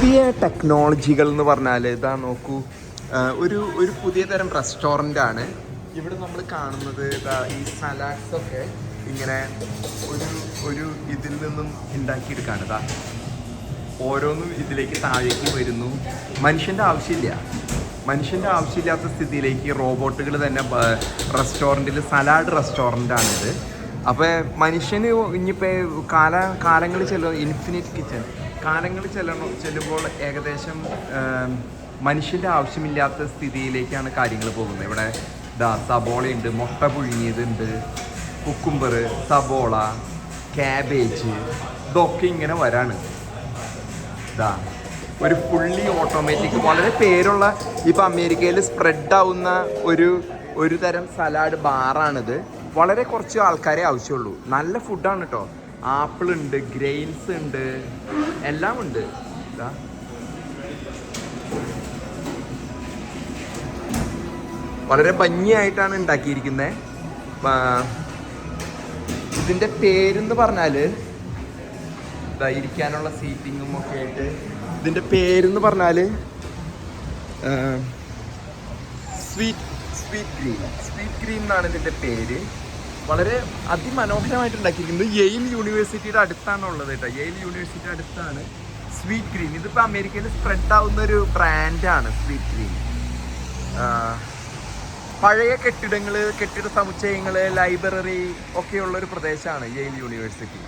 പുതിയ ടെക്നോളജികൾ എന്ന് പറഞ്ഞാൽ ഇതാ നോക്കൂ, ഒരു പുതിയ തരം റെസ്റ്റോറൻ്റ് ആണ് ഇവിടെ നമ്മൾ കാണുന്നത്. ഇതാ ഈ സലാഡ്സ് ഒക്കെ ഇങ്ങനെ ഒരു ഒരു ഇതിൽ നിന്നും ഉണ്ടാക്കിയെടുക്കുകയാണ്. ഇതാ ഓരോന്നും ഇതിലേക്ക് താഴേക്ക് വരുന്നു. മനുഷ്യൻ്റെ ആവശ്യമില്ലാത്ത സ്ഥിതിയിലേക്ക് റോബോട്ടുകൾ തന്നെ റെസ്റ്റോറൻറ്റിൽ സലാഡ് റെസ്റ്റോറൻ്റാണിത്. അപ്പോൾ മനുഷ്യന് ഇനിയിപ്പോൾ കാലങ്ങൾ ഇൻഫിനിറ്റ് കിച്ചൺ കാലങ്ങൾ ചെല്ലുമ്പോൾ ഏകദേശം മനുഷ്യൻ്റെ ആവശ്യമില്ലാത്ത സ്ഥിതിയിലേക്കാണ് കാര്യങ്ങൾ പോകുന്നത്. ഇവിടെ സബോളയുണ്ട്, മുട്ട പുഴുങ്ങിയതുണ്ട്, കുക്കുംബർ, സബോള, ക്യാബേജ്, ഇതൊക്കെ ഇങ്ങനെ വരാണ്. ഒരു ഫുള്ളി ഓട്ടോമാറ്റിക് വളരെ പേരുള്ള ഇപ്പം അമേരിക്കയിൽ സ്പ്രെഡ് ആവുന്ന ഒരു തരം സലാഡ് ബാറാണിത്. വളരെ കുറച്ച് ആൾക്കാരെ ആവശ്യമുള്ളൂ. നല്ല ഫുഡാണ് കേട്ടോ. ആപ്പിൾ ഉണ്ട്, ഗ്രെയിൻസ് ഉണ്ട്, എല്ലാം ഉണ്ട്. വളരെ ഭംഗിയായിട്ടാണ് ഉണ്ടാക്കിയിരിക്കുന്നത്. ഇതിൻ്റെ പേരെന്ന് പറഞ്ഞാൽ ഇരിക്കാനുള്ള സീറ്റിങ്ങും ഒക്കെ ആയിട്ട് ഇതിൻ്റെ പേരെന്ന് പറഞ്ഞാൽ സ്വീറ്റ് ഗ്രീൻ എന്നാണ് ഇതിൻ്റെ പേര്. വളരെ അതിമനോഹരമായിട്ട് ഉണ്ടാക്കിയിരിക്കുന്നത്. യെയിൽ യൂണിവേഴ്സിറ്റിയുടെ അടുത്താണുള്ളത് കേട്ടോ. യെയിൽ യൂണിവേഴ്സിറ്റിയുടെ അടുത്താണ് സ്വീറ്റ് ഗ്രീൻ. ഇതിപ്പോൾ അമേരിക്കയിൽ സ്പ്രെഡ് ആവുന്ന ഒരു ബ്രാൻഡാണ് സ്വീറ്റ് ഗ്രീൻ. പഴയ കെട്ടിട സമുച്ചയങ്ങൾ, ലൈബ്രറി ഒക്കെയുള്ളൊരു പ്രദേശമാണ് യെയിൽ യൂണിവേഴ്സിറ്റി.